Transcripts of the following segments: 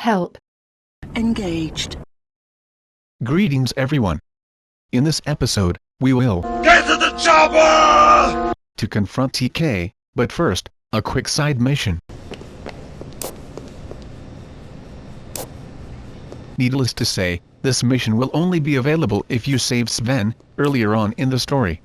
Help. Engaged. Greetings everyone. In this episode, we will Get to the chopper! to confront TK, but first, a quick side mission. Needless to say, this mission will only be available if you save Sven, earlier on in the story.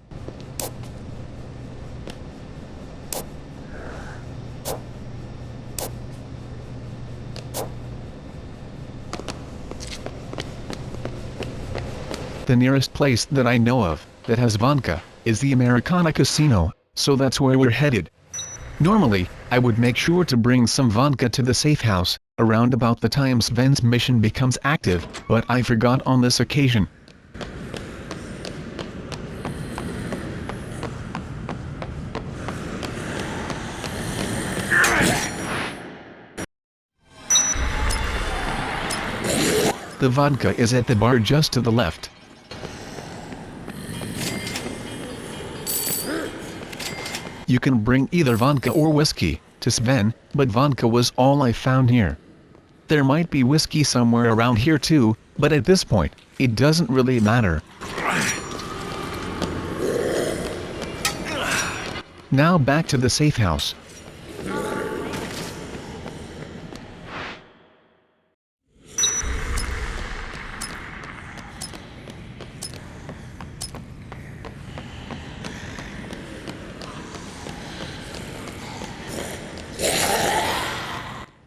The nearest place that I know of, that has vodka, is the Americana Casino, so that's where we're headed. Normally, I would make sure to bring some vodka to the safe house, around about the time Sven's mission becomes active, but I forgot on this occasion. The vodka is at the bar just to the left. You can bring either vodka or whiskey to Sven, but vodka was all I found here. There might be whiskey somewhere around here too, but at this point, it doesn't really matter. Now back to the safe house.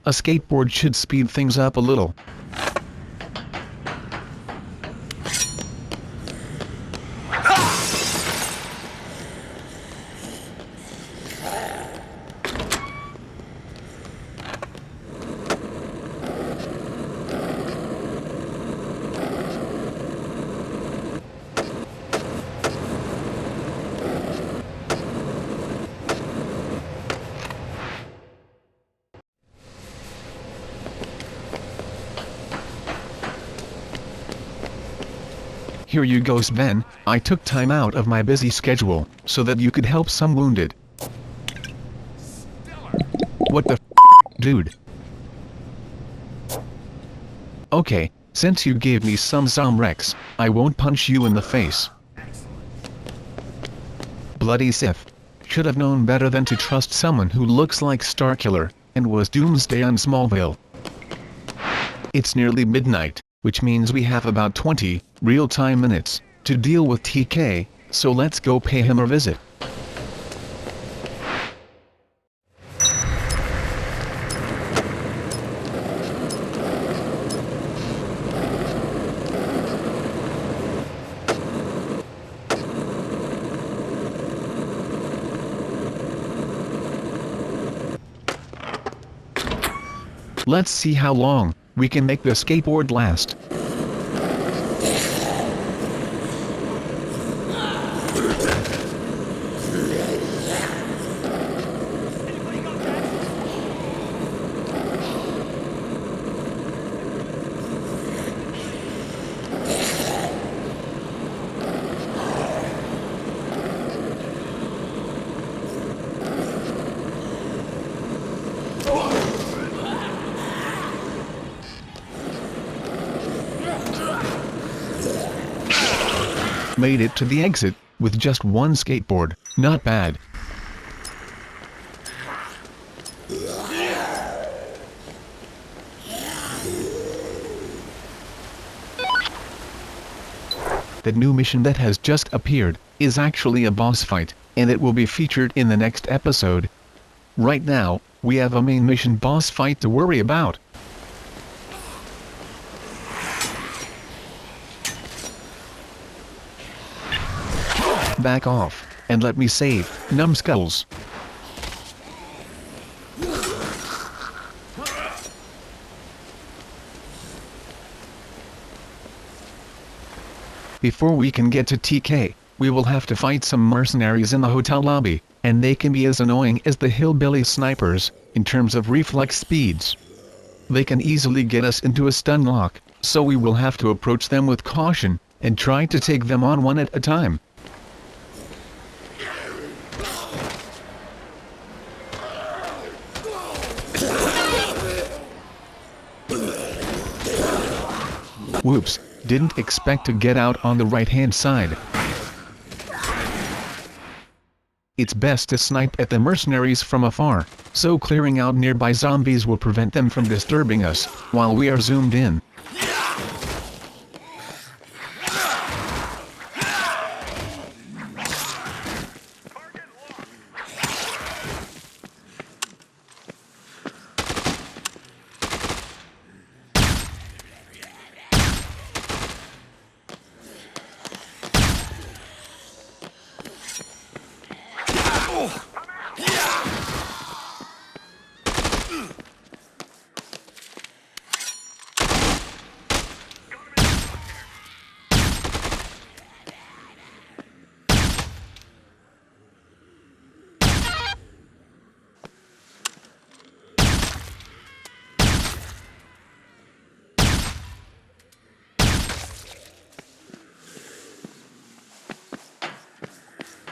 A skateboard should speed things up a little. Here you go Sven, I took time out of my busy schedule, so that you could help some wounded. What the dude? Okay, since you gave me some Rex, I won't punch you in the face. Bloody Sif. Should have known better than to trust someone who looks like Starkiller, and was Doomsday on Smallville. It's nearly midnight, which means we have about 20 real-time minutes to deal with TK, so let's go pay him a visit. Let's see how long we can make the skateboard last. Made it to the exit, with just one skateboard, not bad. The new mission that has just appeared, is actually a boss fight, and it will be featured in the next episode. Right now, we have a main mission boss fight to worry about. Back off, and let me save, numbskulls. Before we can get to TK, we will have to fight some mercenaries in the hotel lobby, and they can be as annoying as the hillbilly snipers, in terms of reflex speeds. They can easily get us into a stun lock, so we will have to approach them with caution, and try to take them on one at a time. Whoops, didn't expect to get out on the right-hand side. It's best to snipe at the mercenaries from afar, so clearing out nearby zombies will prevent them from disturbing us while we are zoomed in.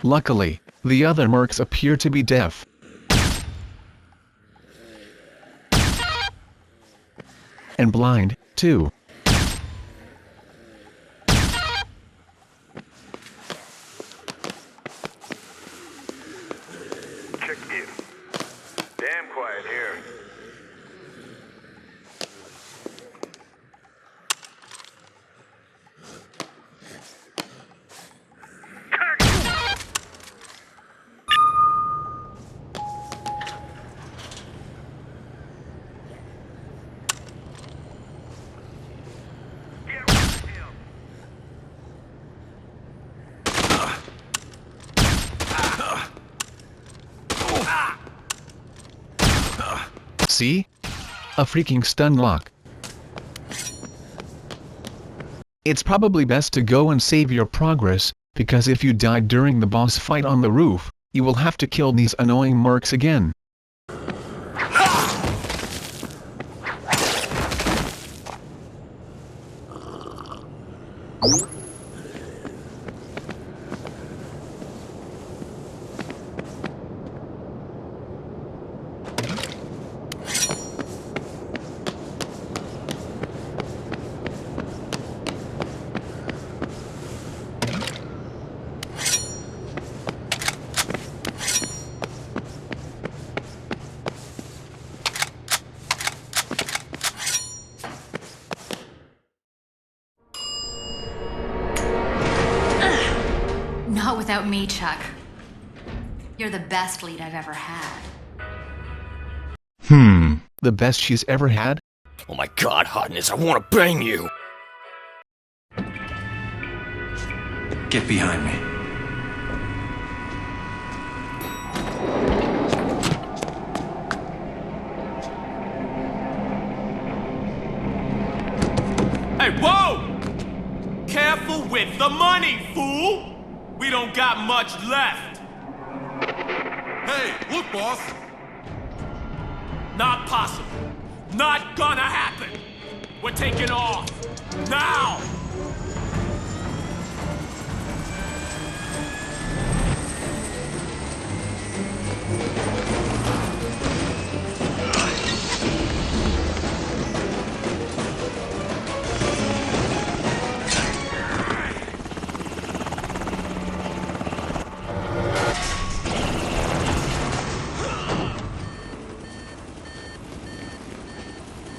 Luckily, the other mercs appear to be deaf. And blind, too. Check in. Damn quiet here. See? A freaking stun lock. It's probably best to go and save your progress, because if you die during the boss fight on the roof, you will have to kill these annoying mercs again. Not without me, Chuck. You're the best lead I've ever had. The best she's ever had? Oh my god, hotness, I wanna bang you! Get behind me. Hey, whoa! Careful with the money, fool! We don't got much left. Hey, look, boss! Not possible. Not gonna happen. We're taking off. Now!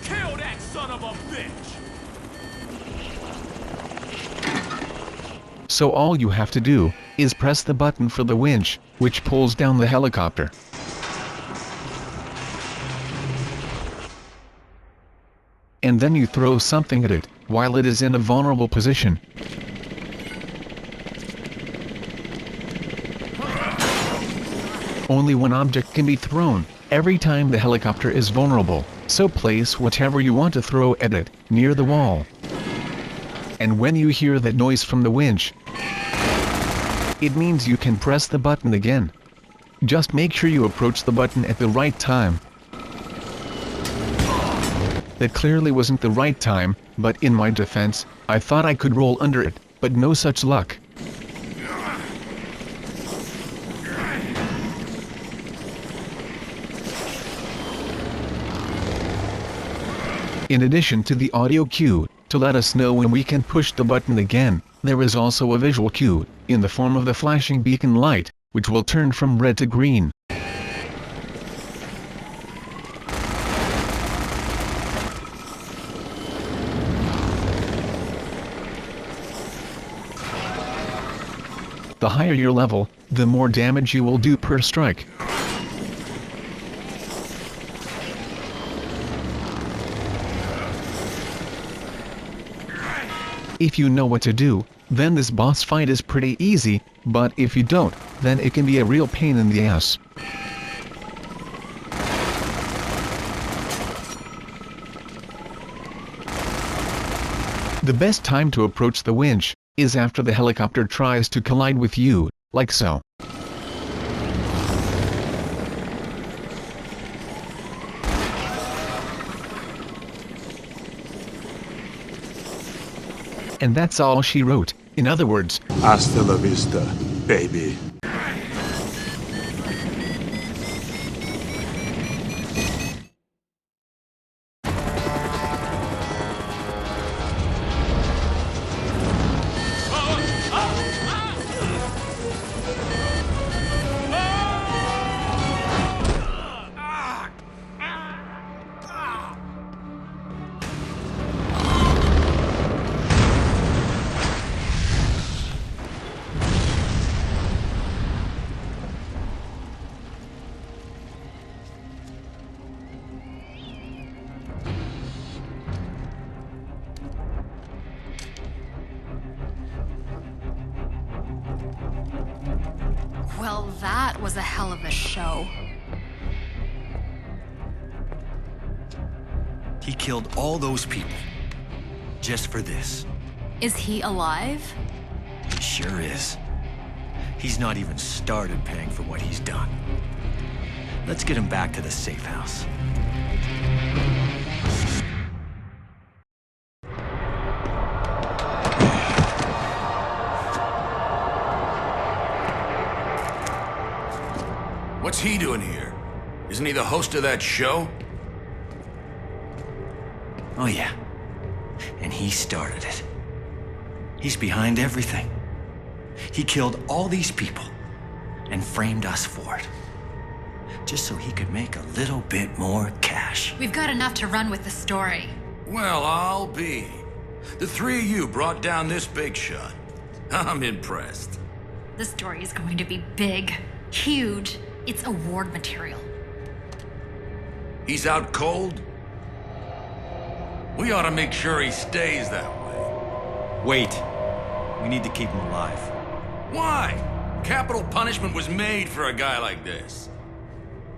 Kill that son of a bitch! So all you have to do is press the button for the winch, which pulls down the helicopter. And then you throw something at it, while it is in a vulnerable position. Only one object can be thrown, every time the helicopter is vulnerable, so place whatever you want to throw at it, near the wall. And when you hear that noise from the winch, it means you can press the button again. Just make sure you approach the button at the right time. That clearly wasn't the right time, but in my defense, I thought I could roll under it, but no such luck. In addition to the audio cue, to let us know when we can push the button again. There is also a visual cue, in the form of the flashing beacon light, which will turn from red to green. The higher your level, the more damage you will do per strike. If you know what to do, then this boss fight is pretty easy, but if you don't, then it can be a real pain in the ass. The best time to approach the winch is after the helicopter tries to collide with you, like so. And that's all she wrote. In other words, Hasta la vista, baby. Well, that was a hell of a show. He killed all those people. Just for this. Is he alive? He sure is. He's not even started paying for what he's done. Let's get him back to the safe house. What's he doing here? Isn't he the host of that show? Oh yeah. And he started it. He's behind everything. He killed all these people and framed us for it. Just so he could make a little bit more cash. We've got enough to run with the story. Well, I'll be. The three of you brought down this big shot. I'm impressed. The story is going to be big, huge. It's award material. He's out cold? We ought to make sure he stays that way. Wait. We need to keep him alive. Why? Capital punishment was made for a guy like this.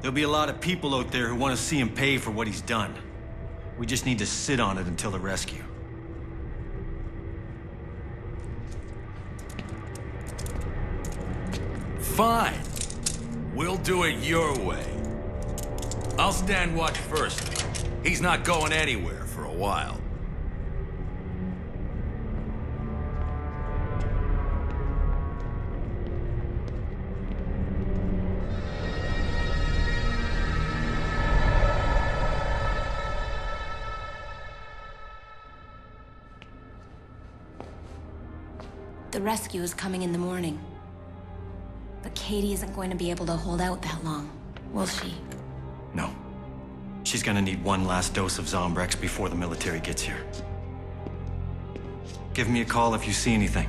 There'll be a lot of people out there who want to see him pay for what he's done. We just need to sit on it until the rescue. Fine. We'll do it your way. I'll stand watch first. He's not going anywhere for a while. The rescue is coming in the morning. But Katie isn't going to be able to hold out that long, will she? No. She's gonna need one last dose of Zombrex before the military gets here. Give me a call if you see anything.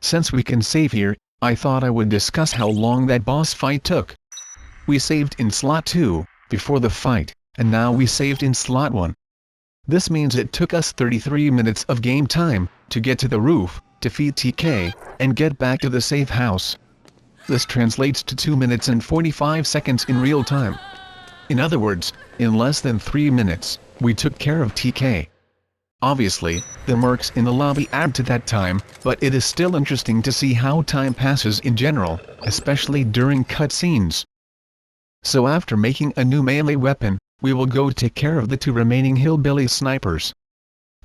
Since we can save here, I thought I would discuss how long that boss fight took. We saved in slot 2, before the fight, and now we saved in slot 1. This means it took us 33 minutes of game time, to get to the roof, defeat TK, and get back to the safe house. This translates to 2 minutes and 45 seconds in real time. In other words, in less than 3 minutes, we took care of TK. Obviously, the mercs in the lobby add to that time, but it is still interesting to see how time passes in general, especially during cutscenes. So after making a new melee weapon, we will go take care of the 2 remaining hillbilly snipers.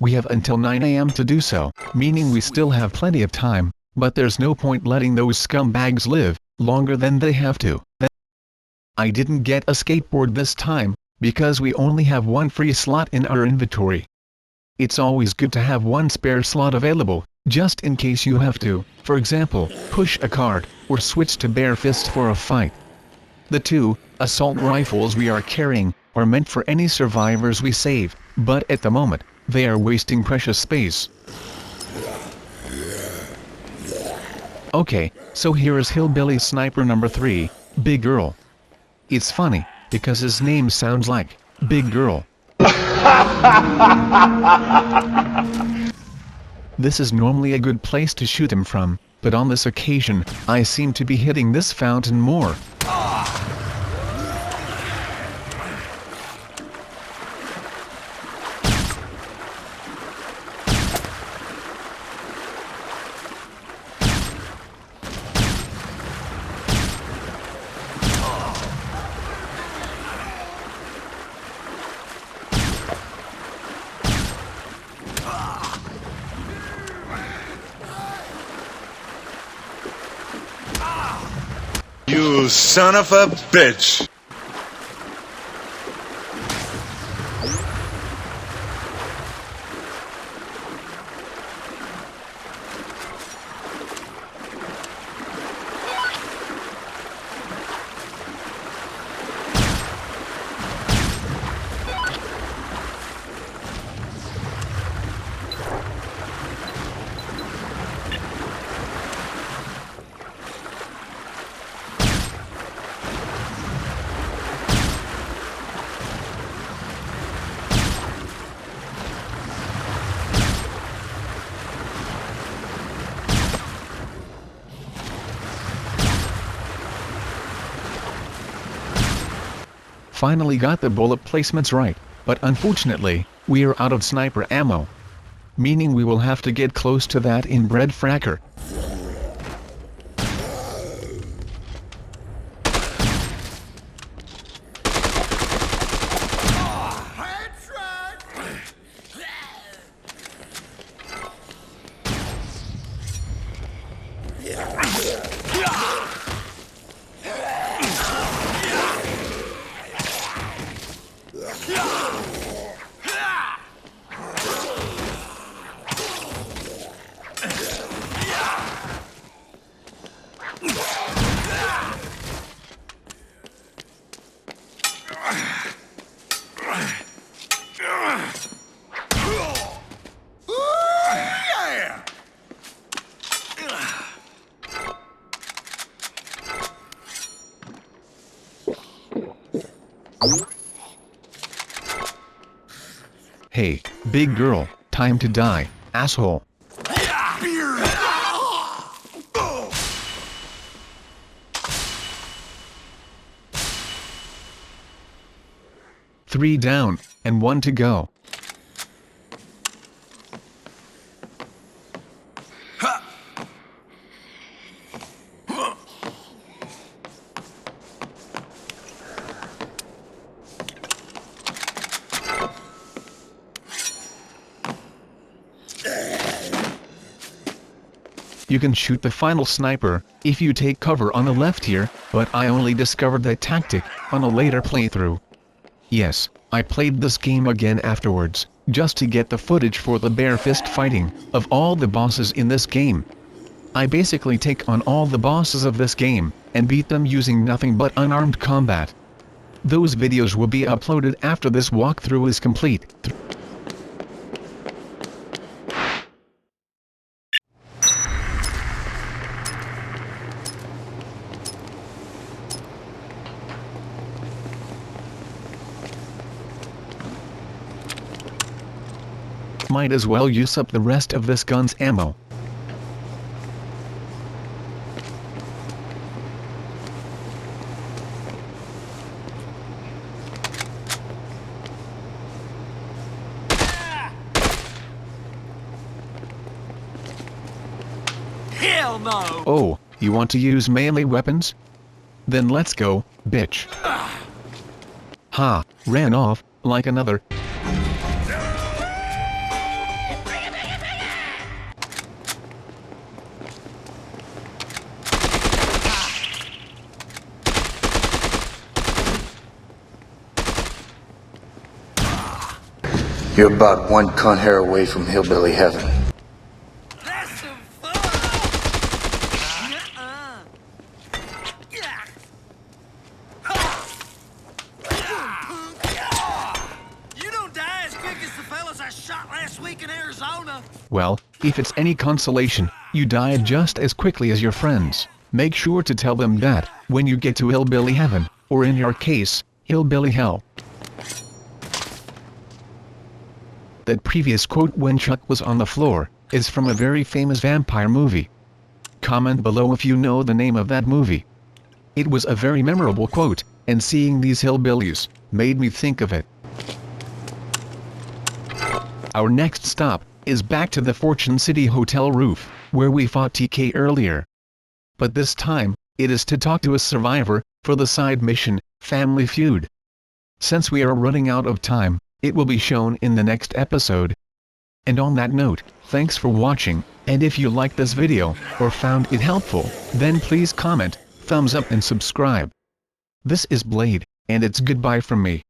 We have until 9 AM to do so, meaning we still have plenty of time, but there's no point letting those scumbags live longer than they have to. I didn't get a skateboard this time, because we only have one free slot in our inventory. It's always good to have one spare slot available, just in case you have to, for example, push a cart, or switch to bare fist for a fight. The 2 assault rifles we are carrying are meant for any survivors we save, but at the moment, they are wasting precious space. Okay, so here is Hillbilly Sniper number 3, Big Girl. It's funny, because his name sounds like Big Girl. This is normally a good place to shoot him from, but on this occasion, I seem to be hitting this fountain more. You son of a bitch! Finally got the bullet placements right, but unfortunately, we are out of sniper ammo. Meaning we will have to get close to that inbred fracker. Hey, big girl, time to die, asshole. Three down, and 1 to go. You can shoot the final sniper if you take cover on the left here, but I only discovered that tactic on a later playthrough. Yes, I played this game again afterwards, just to get the footage for the bare fist fighting of all the bosses in this game. I basically take on all the bosses of this game, and beat them using nothing but unarmed combat. Those videos will be uploaded after this walkthrough is complete. Might as well use up the rest of this gun's ammo. Hell no! Oh, you want to use melee weapons? Then let's go, bitch. Ha, ran off, like another. You're about one cunt hair away from hillbilly heaven. That's some fun! You don't die as quick as the fellas I shot last week in Arizona. Well, if it's any consolation, you died just as quickly as your friends. Make sure to tell them that, when you get to hillbilly heaven, or in your case, hillbilly hell. That previous quote when Chuck was on the floor, is from a very famous vampire movie. Comment below if you know the name of that movie. It was a very memorable quote, and seeing these hillbillies, made me think of it. Our next stop, is back to the Fortune City Hotel roof, where we fought TK earlier. But this time, it is to talk to a survivor, for the side mission, Family Feud. Since we are running out of time, it will be shown in the next episode. And on that note, thanks for watching, and if you liked this video, or found it helpful, then please comment, thumbs up and subscribe. This is Blade, and it's goodbye from me.